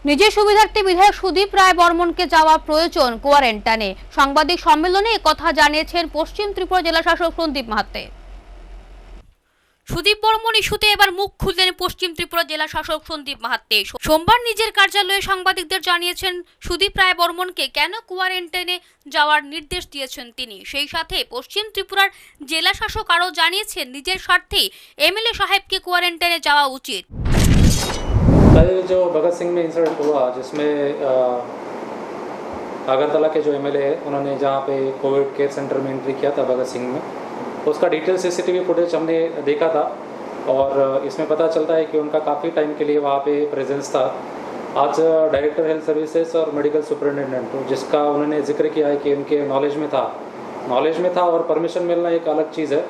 নিজের সুবিধার্থে বিধায়ক সুদীপ রায় বর্মনকে যাওয়া প্রয়োজন কোয়ারেন্টাইনে। সাংবাদিক সম্মেলনে একথা জানিয়েছেন পশ্চিম ত্রিপুরা জেলা শাসক সন্দীপ মাহাতে। সুদীপ বর্মন ইস্যুতে এবার মুখ খুললেন পশ্চিম ত্রিপুরা জেলা শাসক সন্দীপ মাহাতে। সোমবার নিজের কার্যালয়ে সাংবাদিকদের জানিয়েছেন সুদীপ রায় বর্মনকে কেন কোয়ারেন্টাইনে যাওয়ার নির্দেশ দিয়েছেন তিনি। সেই সাথে পশ্চিম ত্রিপুরার জেলা শাসক আরও জানিয়েছেন নিজের স্বার্থেই এমএলএ সাহেবকে কোয়ারেন্টাইনে যাওয়া উচিত। कल जो भगत सिंह में इंसिडेंट हुआ जिसमें अगरतला के जो एमएलए है उन्होंने जहाँ पे कोविड केयर सेंटर में एंट्री किया था भगत सिंह में, उसका डिटेल सीसीटीवी फुटेज हमने देखा था और इसमें पता चलता है कि उनका काफ़ी टाइम के लिए वहाँ पे प्रेजेंस था। आज डायरेक्टर हेल्थ सर्विसेज और मेडिकल सुपरिटेंडेंट जिसका उन्होंने जिक्र किया है कि उनके नॉलेज में था और परमिशन मिलना एक अलग चीज़ है।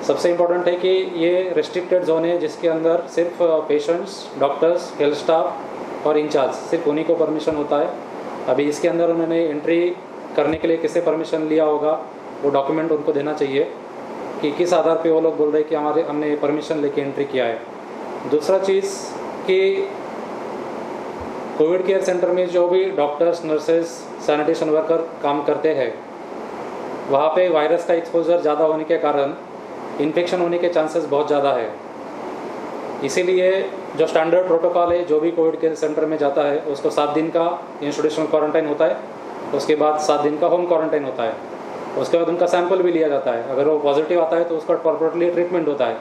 सबसे इम्पोर्टेंट है कि ये रेस्ट्रिक्टेड जोन है जिसके अंदर सिर्फ पेशेंट्स, डॉक्टर्स, हेल्थ स्टाफ और इंचार्ज सिर्फ उन्हीं को परमिशन होता है। अभी इसके अंदर उन्होंने एंट्री करने के लिए किससे परमिशन लिया होगा वो डॉक्यूमेंट उनको देना चाहिए कि किस आधार पे वो लोग बोल रहे हैं कि हमने परमिशन लेके एंट्री किया है। दूसरा चीज़ कि कोविड केयर सेंटर में जो भी डॉक्टर्स, नर्सेज, सैनिटेशन वर्कर काम करते हैं वहाँ पे वायरस का एक्सपोजर ज़्यादा होने के कारण इन्फेक्शन होने के चांसेस बहुत ज़्यादा है। इसीलिए जो स्टैंडर्ड प्रोटोकॉल है जो भी कोविड केयर सेंटर में जाता है उसको 7 दिन का इंस्टीट्यूशनल क्वारंटाइन होता है, उसके बाद 7 दिन का होम क्वारंटाइन होता है, उसके बाद उनका सैंपल भी लिया जाता है। अगर वो पॉजिटिव आता है तो उसका प्रॉपर्ली ट्रीटमेंट होता है।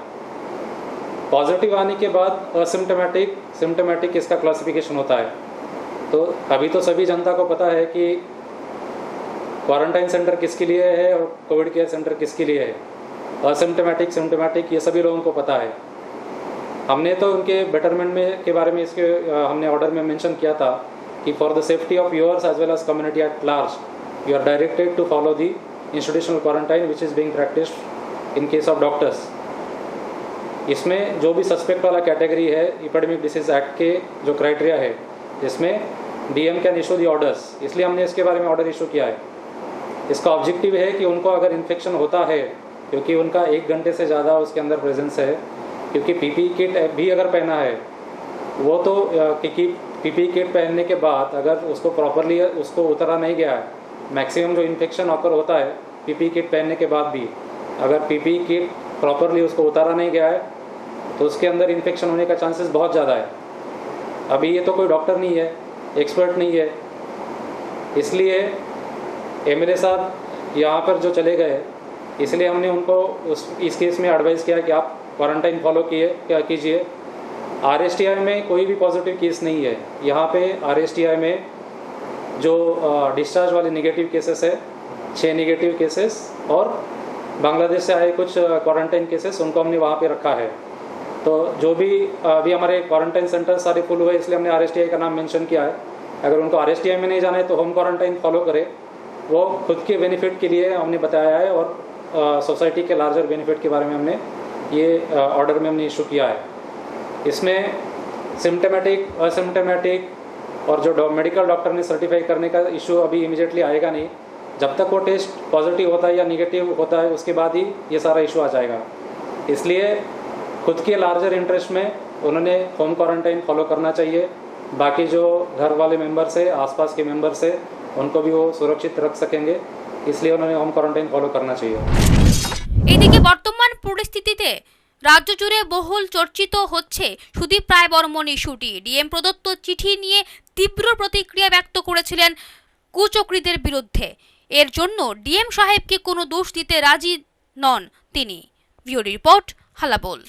पॉजिटिव आने के बाद सिम्टोमेटिक इसका क्लासिफिकेशन होता है। तो अभी तो सभी जनता को पता है कि क्वारंटाइन सेंटर किसके लिए है और कोविड केयर सेंटर किसके लिए है। सिम्टोमेटिक ये सभी लोगों को पता है। हमने तो उनके बेटरमेंट में के बारे में इसके हमने ऑर्डर में मेंशन किया था कि for the safety of yours as well as community at large you are directed to follow the institutional quarantine which is being practised in case of doctors. इसमें जो भी सस्पेक्ट वाला कैटेगरी है epidemic disease act के जो criteria है जिसमें DM can issue the orders, इसलिए हमने इसके बारे में ऑर्डर इशू किया है। इसका ऑब्जेक्टिव है कि उनको अगर इन्फेक्शन होता है क्योंकि उनका 1 घंटे से ज़्यादा उसके अंदर प्रेजेंस है, क्योंकि पीपी किट भी अगर पहना है वो तो क्योंकि पीपी किट पहनने के बाद अगर उसको प्रॉपरली उसको उतरा नहीं गया है, मैक्सिमम जो इन्फेक्शन ऑकर होता है पीपी किट पहनने के बाद भी अगर पीपी किट प्रॉपरली उसको उतारा नहीं गया है तो उसके अंदर इन्फेक्शन होने का चांसेस बहुत ज़्यादा है। अभी ये तो कोई डॉक्टर नहीं है, एक्सपर्ट नहीं है, इसलिए एमएलए साहब यहाँ पर जो चले गए इसलिए हमने उनको इस केस में एडवाइस किया कि आप क्वारंटाइन फॉलो कीजिए। आरएसटीआई में कोई भी पॉजिटिव केस नहीं है। यहाँ पे आरएसटीआई में जो डिस्चार्ज वाले नेगेटिव केसेस है 6 नेगेटिव केसेस और बांग्लादेश से आए कुछ क्वारंटाइन केसेस उनको हमने वहाँ पे रखा है। तो जो भी अभी हमारे क्वारंटाइन सेंटर सारे फुल हुए इसलिए हमने आरएसटीआई का नाम मेंशन किया है। अगर उनको आरएसटीआई में नहीं जाना है तो होम क्वारंटाइन फॉलो करे, वो खुद के बेनिफिट के लिए हमने बताया है और सोसाइटी के लार्जर बेनिफिट के बारे में हमने ये ऑर्डर में हमने इशू किया है। इसमें सिम्टोमेटिक, असिम्टोमेटिक और जो मेडिकल डॉक्टर ने सर्टिफाई करने का इशू अभी इमीडिएटली आएगा नहीं। जब तक वो टेस्ट पॉजिटिव होता है या निगेटिव होता है उसके बाद ही ये सारा इशू आ जाएगा। इसलिए खुद के लार्जर इंटरेस्ट में उन्होंने होम क्वारंटाइन फॉलो करना चाहिए। बाकी जो घर वाले मेम्बर्स है, आसपास के मेम्बर्स है, उनको भी वो सुरक्षित रख सकेंगे, इसलिए उन्होंने होम क्वारंटाइन फॉलो करना चाहिए। এদিকে বর্তমান পরিস্থিতিতে রাজ্য জুড়ে বহুল চর্চিত হচ্ছে সুদীপ রায় বর্মন ইস্যুটি। ডিএম প্রদত্ত চিঠি নিয়ে তীব্র প্রতিক্রিয়া ব্যক্ত করেছিলেন কুচক্রীদের বিরুদ্ধে। এর জন্য ডিএম সাহেবকে কোনো দোষ দিতে রাজি নন তিনি। Video report হালাবোল।